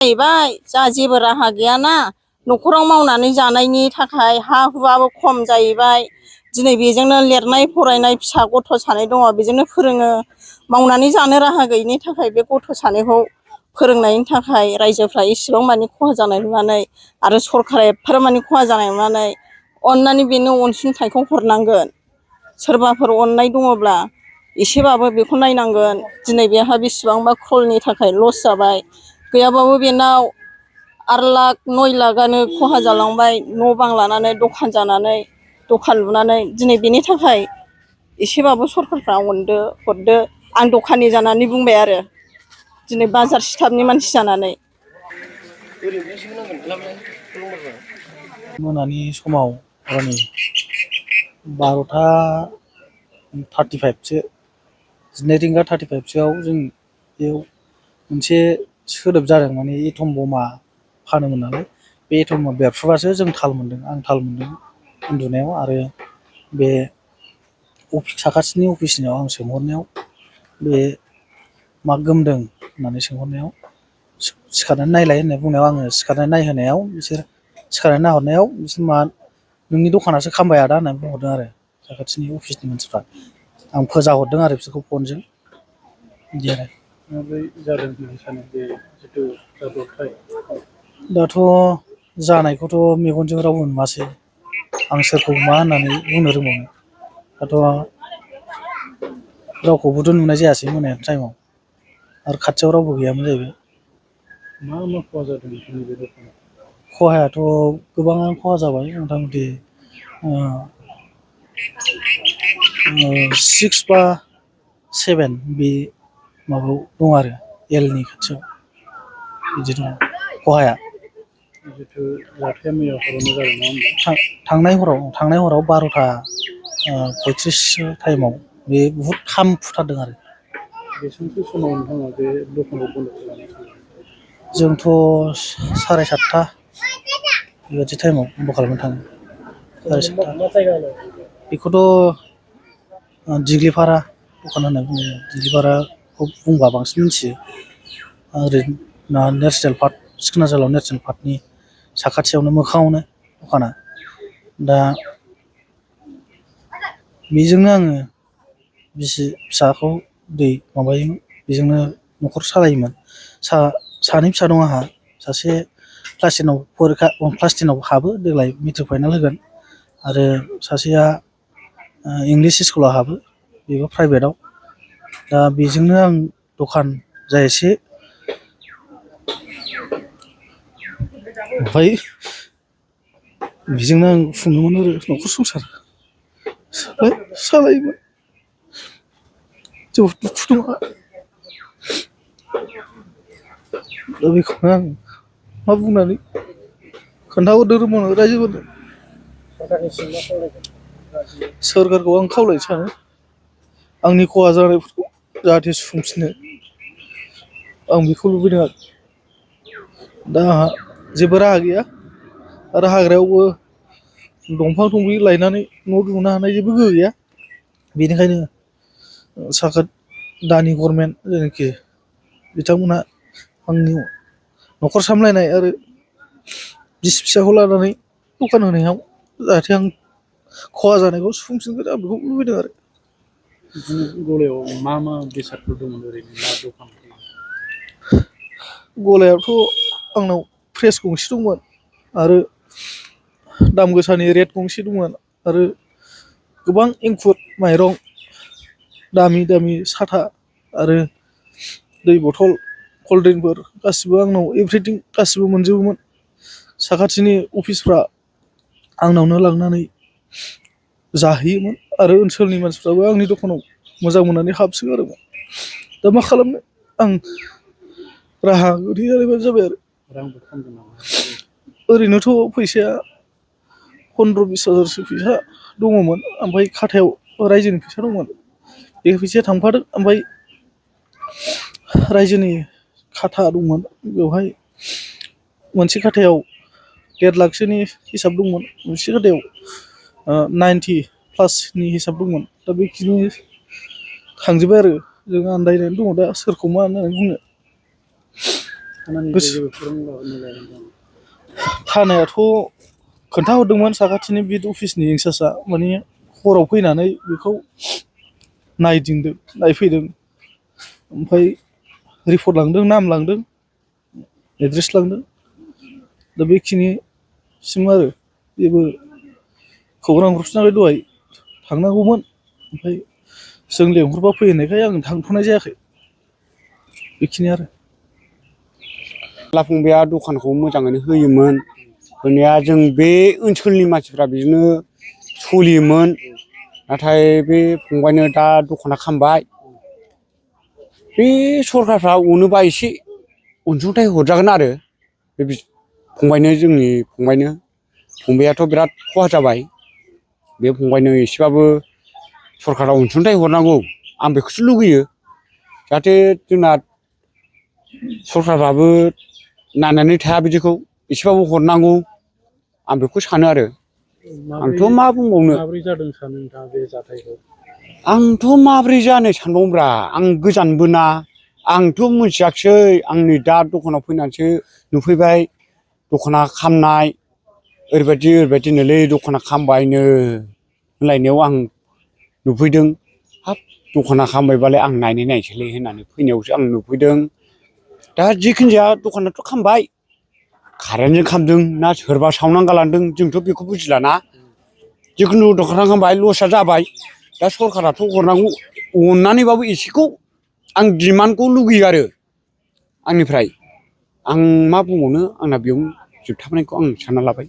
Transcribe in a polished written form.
जाहैबाय जा जेबो राहा गैयाना न'खराव मावनानै जानायनि थाखाय हा हुआबो खम जाहैबाय दिनै बेजोंनो लिरनाय फरायनाय फिसा गथ' सानै दङ बेजोंनो फोरोङो मावनानै जानो राहा गैयिनि थाखाय बे गथ' सानैखौ फोरोंनायनि थाखाय रायजोफ्रा इसेबां मानि खहा जानाय नुनानै आरो सरकारा एफाराब मानि खहा जानाय नुनानै अननानै बेनो अनसुंथाइखौ हरनांगोन सोरबाफोर अननाय दङब्ला एसेबाबो बेखौ नायनांगोन दिनै बेहा बेसेबांबा क्रलनि थाखाय लस जाबाय गैयाबाबो बेनाव 8 लाख 9 लाखआनो खहा जालांबाय न' बां लानानै दखान जानानै दखान लुनानै दिनै बेनि थाखाय एसेबाबो सरकारफ्रा अनदो हरदो आं दखाननि जानानै बुंबाय आरो दिनै बाजार स्टाफनि मानसि जानानै मोनानि समाव हरनि 12टा 35सो 12 रिंगा 35सोआव जों बेयाव मोनसे सोदोब जादों माने एटम बमा फानोमोन नालाय बे एटम बमा बेरफुबासो जों थाल मोन्दों आं थाल मोन्दों उन्दुनायाव आरो बे साखाथिनि अफिसनियाव आं सोंहरनायाव बे मा गोमदों होननानै सोंहरनायाव सिखारनानै नायलाय होननानै बुंनायाव आङो सिखारनानै नायहोनायाव बिसोर सिखारनानै नाहरनायाव बिसोर मा नोंनि दखानासो खामबाय आदा होननानै बुंहरदों आरो साखाथिनि अफिसनि मानसिफ्रा आं फोजाहरदों आरो बिसोरखौ फनजों बिदि आरो माब्रै जादों होननानै सानो बे जिथु जाब्रबथाय दाथ' जानायखौथ' मेगनजों रावबो नुवासै आं सोरखौ मा होननानै बुंनो रोंबावनो दाथ' रावखौबोथ' नुनाय जायासै मोनानि टाइमाव आरो खाथियाव रावबो गैयामोन जाहैबाय मा मा खहा जादों नोंथांनि बे दखानाव खहायाथ' गोबाङानो खहा जाबाय मथा मथि 6 बा 7 बे माबायाव दं आरो एलनि खाथियाव बिदि दं खहाया जिथु जाथाया मैया हरावनो जादों नङा होनबा थांनाय हराव 12टा 35 टाइमाव बे बुहुद खामफुथारदों आरो बेसेबांसो समाव नोंथाङा बे दखानखौ बन्द' खालामनो सानो जोंथ' 7:30 बेबायदि टाइमाव बन्द' खालामनो थाङो 7:30 बेखौथ' दिग्लिपारा दखान होनना बुङो दिग्लिपाराखौ बुंबा बांसिन मिथियो ओरैनो नेसनेल पार्क सिखोना जोहोलाव नेसनेल पार्कनि साखाथियावनो मोखाङावनो दखाना दा बेजोंनो आङो बिसि फिसाखौ दै माबायोमोन बेजोंनो न'खर सालायोमोन सानै फिसा दं आंहा सासे क्लास 10आव हाबो देग्लाय मेट्रिक फाइनाल होगोन आरो सासेया इंलिस स्कुलाव हाबो बेबो प्राइभेटाव दा बेजोंनो आं दखान जा एसे ओमफ्राय बेजोंनो आं खुङोमोन आरो न'खर संसार सालायोमोन जोबोद दुखु दं दा बेखौनो आं मा बुंनानै खोन्थाहरदो रोंबावनो रायजोफोरनो सोरखारखौ आं खावलायनो सानो आंनि खहा जानायफोरखौ जाहाथे सुफुंफिनो आं बेखौ लुबैदों आरो दा आंहा जेबो राहा गैया आरो हाग्रायावबो दंफां दंफि लायनानै न' लुनो हानाय जेबो गोहो गैया बेनिखायनो दानि गभर्नमेन्ट जेनाखि बिथांमोनहा आंनि न'खर सामलायनाय आरो बिसि फिसाखौ लानानै दखान होनायाव जाहाथे आं खहा जानायखौ सुफुंफिनगोन आं बेखौ लुबैदों आरो गलायाव मा मा बेसादफोर दंमोन ओरैनो मा दखान गलायावथ' आंनाव फ्रेस गंसे दंमोन आरो दाम गोसानि रेट गंसे दंमोन आरो गोबां एंखुर माइरं दामि दामि साथा आरो दै बथल कल्ड्रिंकफोर गासिबो आंनाव एभ्रिथिं गासिबो मोनजोबोमोन साखाथिनि अफिसफ्रा आंनावनो लांनानै जाहैयोमोन आरो ओनसोलनि मानसिफ्राबो आंनि दखानाव मोजां मोननानै हाबसोगारोमोन दा मा खालामनो आं राहा गोथे जालायबानो जाबाय आरो ओरैनोथ' फैसाया 15-20 हाजारसो फैसा दङमोन ओमफ्राय खाथायाव रायजोनि फैसा दंमोन बे फैसाया थांफादों ओमफ्राय रायजोनि खाथा दंमोन बेवहाय मोनसे खाथायाव 1.5 लाखसोनि हिसाब दंमोन मोनसे खाथायाव 90+ हिसाब दंमोन दा बेखिनि थांजोब्बाय आरो जों आन्दायनानै दङ दा सोरखौ मा होननानै बुंनो थानायाथ' खोन्थाहरदोंमोन साखाथिनि बिड अफिसनि इनसार्जआ माने हराव फैनानै बेखौ नायदिंदों नायफैदों ओमफ्राय रिपर्ट लांदों नाम लांदों एड्रेस लांदों दा बेखिनिसिम आरो जेबो खौरां हरफिन नालाय दहाय थांनांगौमोन ओमफ्राय जों लेंहरबा फैनायखाय आं थांथ'नाय जायाखै बेखिनि आरो ला फंबाया दखानखौ मोजाङैनो होयोमोन होनाया जों बे ओनसोलनि मानसिफ्रा बिदिनो सोलियोमोन नाथाय बे फंबायनो दा दखाना खामबाय बे सरखारफ्रा अनोबा एसे अनसुंथाइ हरजागोन आरो बे फंबायनो जोंनि फंबायाथ' बिराद खहा जाबाय बे फंबायनो एसेबाबो सरखारा अनसुंथाइ हरनांगौ आं बेखौसो लुगैयो जाहाथे जोंना सरखारफ्राबो नायनानै थाया बिदिखौ एसेबाबो हरनांगौ आं बेखौ सानो आरो आंथ' मा बुंबावनो माबोरै जादों सानो नोंथाङा बे जाथायखौ आंथ' माबोरै जानो सानबावब्रा आं गोजानबोना आंथ' मिथियाखिसै आंनि दा दखानाव फैनानैसो नुफैबाय दखाना खामनाय ओरैबायदिनोलै दखाना खामबायनो होनलायनायाव आं नुफैदों हाब दखाना खामबायबालाय आं नायनोसैलै होननानै फैनायावसो आं नुफैदों दा जिखुनु जाया दखानाथ' खामबाय कारेन्टजों खामदों ना सोरबा सावनानै गालांदों जोंथ' बेखौ बुजिलाना जिखुनु दखाना खामबाय लसआ जाबाय दा सरखाराथ' हरनांगौ अननानैबाबो एसेखौ आं डिमान्डखौ लुगैयो आरो आंनिफ्राय आं मा बुंबावनो आंना बेयावनो जोबथाबनायखौ आं सानना लाबाय।